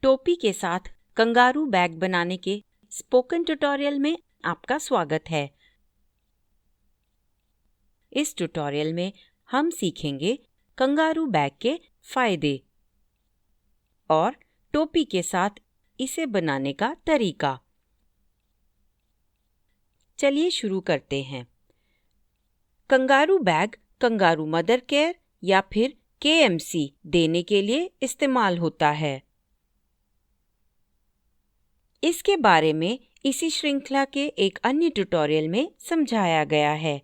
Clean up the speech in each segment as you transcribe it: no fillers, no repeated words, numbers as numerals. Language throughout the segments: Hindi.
टोपी के साथ कंगारू बैग बनाने के स्पोकन ट्यूटोरियल में आपका स्वागत है। इस ट्यूटोरियल में हम सीखेंगे कंगारू बैग के फायदे और टोपी के साथ इसे बनाने का तरीका। चलिए शुरू करते हैं। Kangaroo bag kangaroo mother care या फिर KMC देने के लिए इस्तेमाल होता है। इसके बारे में इसी श्रृंखला के एक अन्य ट्यूटोरियल में समझाया गया है।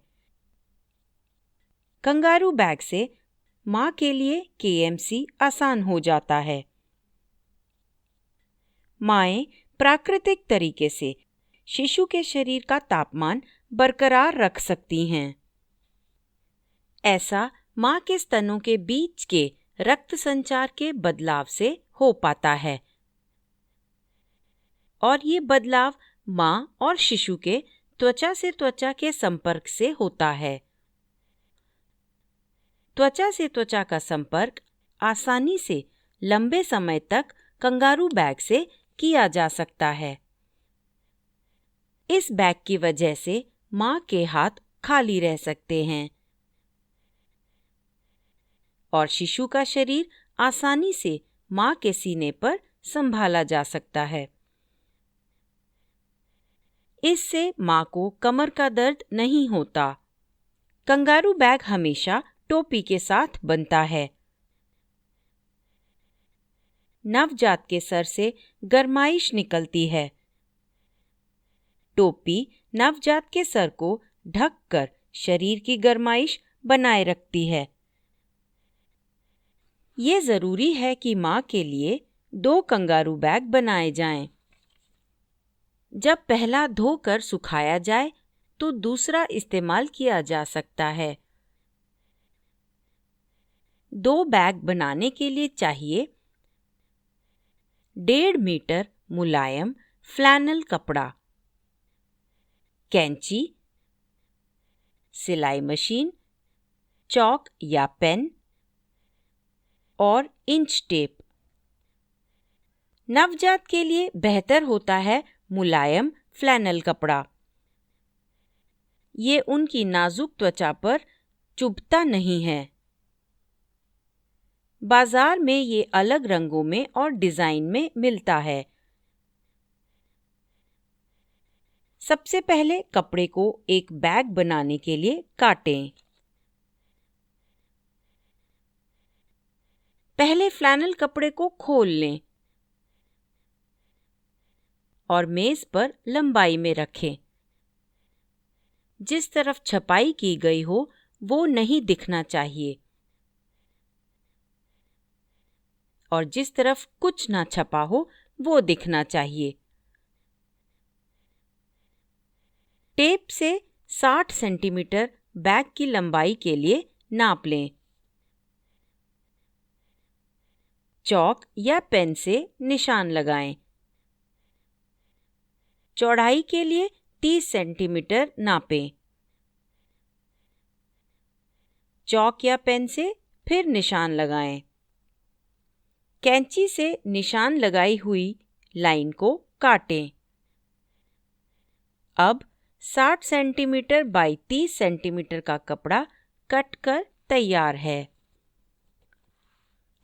कंगारू बैग से माँ के लिए KMC आसान हो जाता है। माएँ प्राकृतिक तरीके से शिशु के शरीर का तापमान बरकरार रख सकती हैं। ऐसा माँ के स्तनों के बीच के रक्त संचार के बदलाव से हो पाता है और ये बदलाव माँ और शिशु के त्वचा से त्वचा के संपर्क से होता है। त्वचा से त्वचा का संपर्क आसानी से लंबे समय तक कंगारू बैग से किया जा सकता है। इस बैग की वजह से माँ के हाथ खाली रह सकते हैं और शिशु का शरीर आसानी से माँ के सीने पर संभाला जा सकता है। इससे माँ को कमर का दर्द नहीं होता। कंगारू बैग हमेशा टोपी के साथ बनता है। नवजात के सर से गर्माइश निकलती है। टोपी नवजात के सर को ढककर शरीर की गर्माइश बनाए रखती है। ये ज़रूरी है कि माँ के लिए 2 कंगारू बैग बनाए जाएं। जब पहला धोकर सुखाया जाए तो दूसरा इस्तेमाल किया जा सकता है। 2 बैग बनाने के लिए चाहिए 1.5 मीटर मुलायम फ्लैनल कपड़ा, कैंची, सिलाई मशीन, चॉक या पेन और इंच टेप। नवजात के लिए बेहतर होता है मुलायम फ्लैनल कपड़ा। ये उनकी नाजुक त्वचा पर चुभता नहीं है। बाजार में ये अलग रंगों में और डिज़ाइन में मिलता है। सबसे पहले कपड़े को एक बैग बनाने के लिए काटें। पहले फ्लैनल कपड़े को खोल लें और मेज़ पर लंबाई में रखें। जिस तरफ छपाई की गई हो वो नहीं दिखना चाहिए और जिस तरफ कुछ ना छपा हो वो दिखना चाहिए। टेप से 60 सेंटीमीटर बैग की लंबाई के लिए नाप लें। चॉक या पेन से निशान लगाएं। चौड़ाई के लिए 30 सेंटीमीटर नापें। चॉक या पेन से फिर निशान लगाएं। कैंची से निशान लगाई हुई लाइन को काटें। अब 60 सेंटीमीटर बाई 30 सेंटीमीटर का कपड़ा कट कर तैयार है।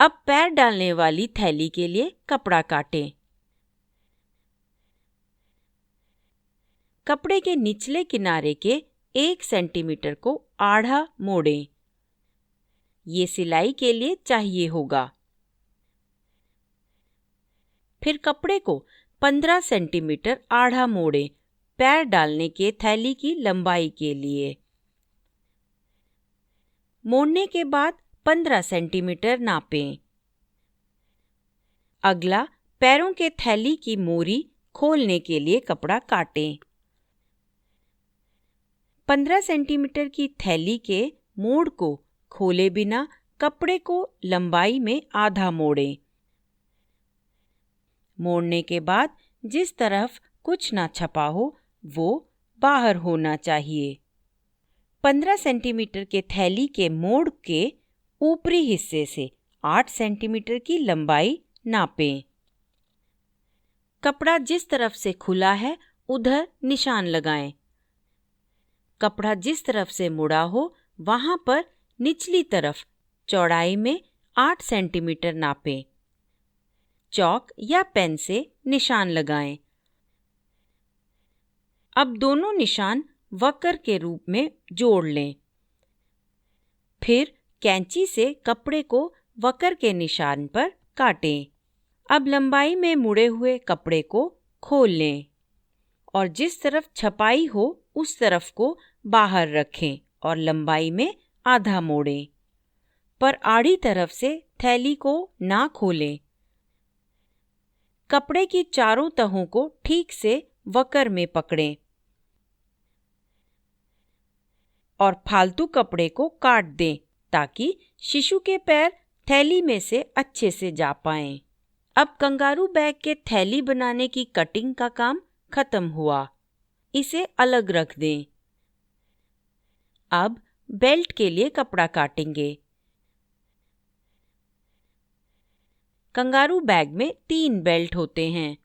अब पैर डालने वाली थैली के लिए कपड़ा काटें। कपड़े के निचले किनारे के 1 सेंटीमीटर को आधा मोड़ें। ये सिलाई के लिए चाहिए होगा। फिर कपड़े को 15 सेंटीमीटर आधा मोड़ें पैर डालने के थैली की लंबाई के लिए। मोड़ने के बाद 15 सेंटीमीटर नापें। अगला पैरों के थैली की मोरी खोलने के लिए कपड़ा काटें। 15 सेंटीमीटर की थैली के मोड़ को खोले बिना कपड़े को लंबाई में आधा मोड़ें। मोड़ने के बाद जिस तरफ कुछ ना छपा हो वो बाहर होना चाहिए। 15 सेंटीमीटर के थैली के मोड़ के ऊपरी हिस्से से 8 सेंटीमीटर की लंबाई नापें। कपड़ा जिस तरफ से खुला है उधर निशान लगाएं। कपड़ा जिस तरफ से मुड़ा हो वहां पर निचली तरफ चौड़ाई में 8 सेंटीमीटर नापें। चॉक या पेन से निशान लगाएं। अब दोनों निशान वक्र के रूप में जोड़ लें। फिर कैंची से कपड़े को वक्र के निशान पर काटें। अब लंबाई में मुड़े हुए कपड़े को खोल लें और जिस तरफ छपाई हो उस तरफ को बाहर रखें और लंबाई में आधा मोड़ें, पर आड़ी तरफ से थैली को ना खोलें। कपड़े की चारों तहों को ठीक से वक्र में पकड़ें और फालतू कपड़े को काट दें ताकि शिशु के पैर थैली में से अच्छे से जा पाएं। अब कंगारू बैग के थैली बनाने की कटिंग का काम खत्म हुआ। इसे अलग रख दें। अब बेल्ट के लिए कपड़ा काटेंगे। कंगारू बैग में 3 बेल्ट होते हैं।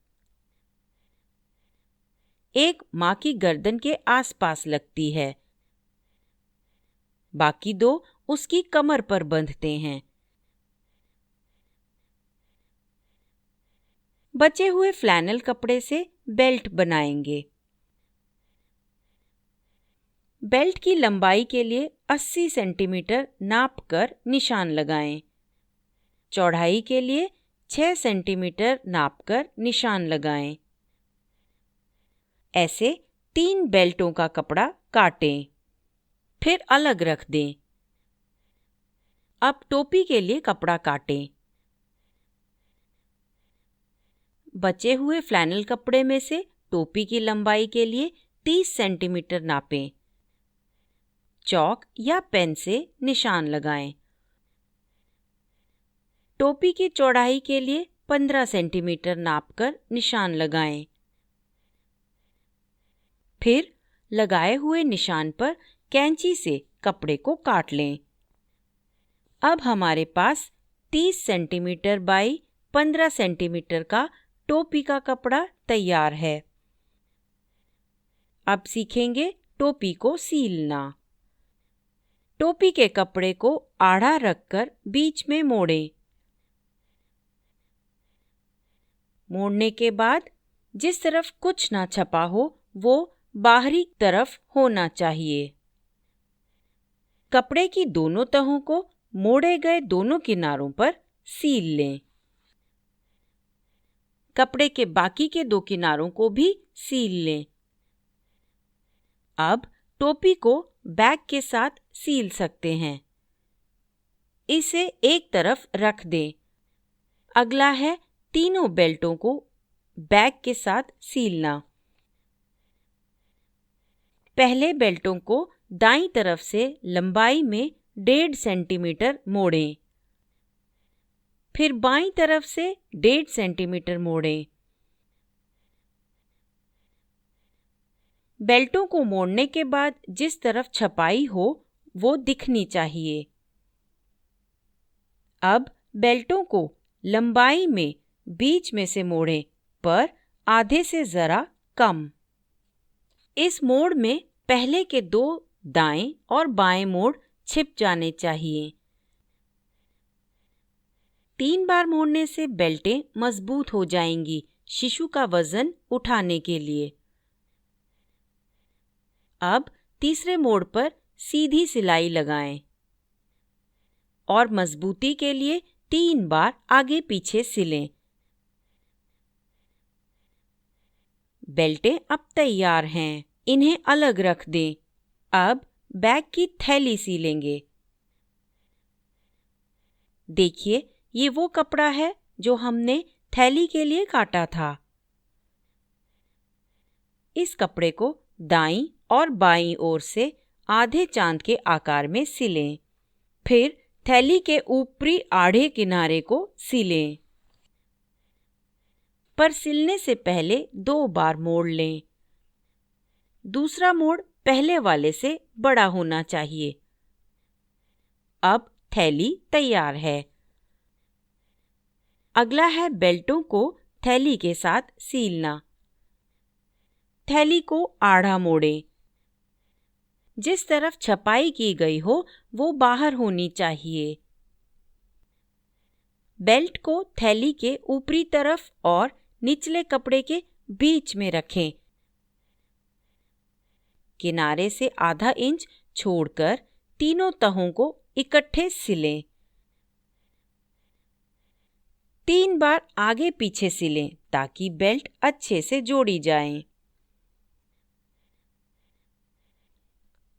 एक मां की गर्दन के आसपास लगती है, बाकी 2 उसकी कमर पर बंधते हैं। बचे हुए फ्लैनल कपड़े से बेल्ट बनाएंगे। बेल्ट की लंबाई के लिए 80 सेंटीमीटर नाप कर निशान लगाएं। चौड़ाई के लिए 6 सेंटीमीटर नाप कर निशान लगाएं। ऐसे 3 बेल्टों का कपड़ा काटें, फिर अलग रख दें। अब टोपी के लिए कपड़ा काटें। बचे हुए फ्लैनल कपड़े में से टोपी की लंबाई के लिए 30 सेंटीमीटर नापें। चॉक या पेन से निशान लगाएं। टोपी की चौड़ाई के लिए 15 सेंटीमीटर नापकर निशान लगाएं। फिर लगाए हुए निशान पर कैंची से कपड़े को काट लें। अब हमारे पास 30 सेंटीमीटर बाई 15 सेंटीमीटर का टोपी का कपड़ा तैयार है। अब सीखेंगे टोपी को सीलना। टोपी के कपड़े को आड़ा रखकर बीच में मोड़ें। मोड़ने के बाद जिस तरफ कुछ ना छपा हो वो बाहरी तरफ होना चाहिए। कपड़े की दोनों तहों को मोड़े गए दोनों किनारों पर सील लें। कपड़े के बाकी के 2 किनारों को भी सील लें। अब टोपी को बैग के साथ सील सकते हैं। इसे एक तरफ रख दें। अगला है तीनों बेल्टों को बैग के साथ सीलना। पहले बेल्टों को दाईं तरफ से लंबाई में 1.5 सेंटीमीटर मोड़ें। फिर बाईं तरफ से 1.5 सेंटीमीटर मोड़ें। बेल्टों को मोड़ने के बाद जिस तरफ छपाई हो वो दिखनी चाहिए। अब बेल्टों को लंबाई में बीच में से मोड़ें, पर आधे से ज़रा कम। इस मोड़ में पहले के 2 दाएं और बाएं मोड़ छिप जाने चाहिए। 3 बार मोड़ने से बेल्टें मजबूत हो जाएंगी शिशु का वजन उठाने के लिए। अब तीसरे मोड़ पर सीधी सिलाई लगाएं और मजबूती के लिए 3 बार आगे पीछे सिलें। बेल्टें अब तैयार हैं। इन्हें अलग रख दें। अब बैग की थैली सीलेंगे। देखिए, ये वो कपड़ा है जो हमने थैली के लिए काटा था। इस कपड़े को दाईं और बाईं ओर से आधे चांद के आकार में सिलें। फिर थैली के ऊपरी आधे किनारे को सिलें, पर सिलने से पहले 2 बार मोड़ लें। दूसरा मोड़ पहले वाले से बड़ा होना चाहिए। अब थैली तैयार है। अगला है बेल्टों को थैली के साथ सीलना। थैली को आड़ा मोड़ें। जिस तरफ छपाई की गई हो वो बाहर होनी चाहिए। बेल्ट को थैली के ऊपरी तरफ और निचले कपड़े के बीच में रखें। किनारे से आधा इंच छोड़कर तीनों तहों को इकट्ठे सिलें। 3 बार आगे पीछे सिलें ताकि बेल्ट अच्छे से जोड़ी जाए।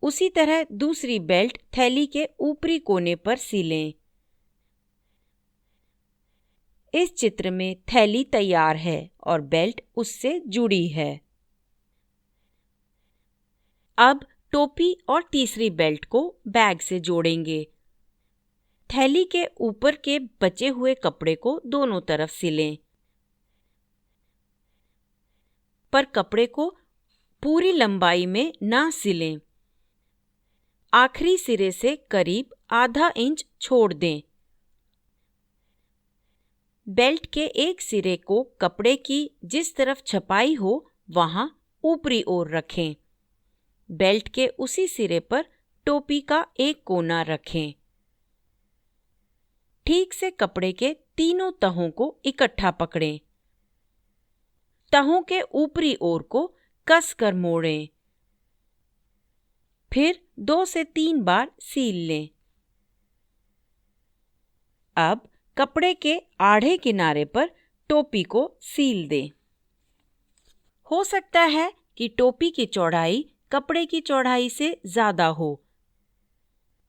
उसी तरह दूसरी बेल्ट थैली के ऊपरी कोने पर सिलें। इस चित्र में थैली तैयार है और बेल्ट उससे जुड़ी है। अब टोपी और तीसरी बेल्ट को बैग से जोड़ेंगे। थैली के ऊपर के बचे हुए कपड़े को दोनों तरफ सिलें, पर कपड़े को पूरी लंबाई में ना सिलें। आखिरी सिरे से करीब आधा इंच छोड़ दें। बेल्ट के एक सिरे को कपड़े की जिस तरफ छपाई हो वहां ऊपरी ओर रखें। बेल्ट के उसी सिरे पर टोपी का एक कोना रखें। ठीक से कपड़े के तीनों तहों को इकट्ठा पकड़ें। तहों के ऊपरी ओर को कसकर मोड़ें। फिर 2 से 3 बार सील लें। अब कपड़े के आड़े किनारे पर टोपी को सील दें। हो सकता है कि टोपी की चौड़ाई कपड़े की चौड़ाई से ज़्यादा हो।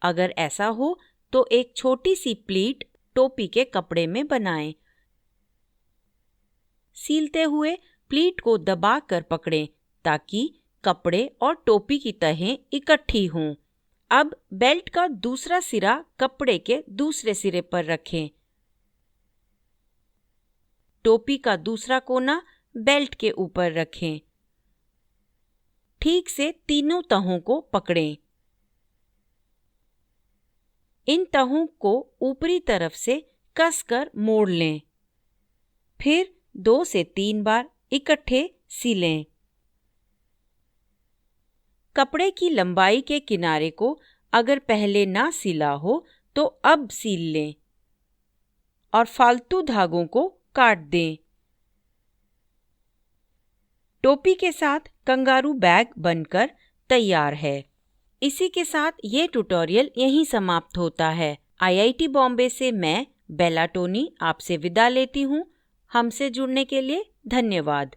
अगर ऐसा हो तो एक छोटी सी प्लीट टोपी के कपड़े में बनाएं। सीलते हुए प्लीट को दबाकर पकड़ें ताकि कपड़े और टोपी की तहें इकट्ठी हों। अब बेल्ट का दूसरा सिरा कपड़े के दूसरे सिरे पर रखें। टोपी का दूसरा कोना बेल्ट के ऊपर रखें। ठीक से तीनों तहों को पकड़ें। इन तहों को ऊपरी तरफ से कसकर मोड़ लें। फिर 2 से 3 बार इकट्ठे सिलें। कपड़े की लंबाई के किनारे को अगर पहले ना सिला हो तो अब सील लें और फालतू धागों को काट दें। टोपी के साथ कंगारू बैग बनकर तैयार है। इसी के साथ ये ट्यूटोरियल यहीं समाप्त होता है। IIT बॉम्बे से मैं बेला टोनी आपसे विदा लेती हूँ। हमसे जुड़ने के लिए धन्यवाद।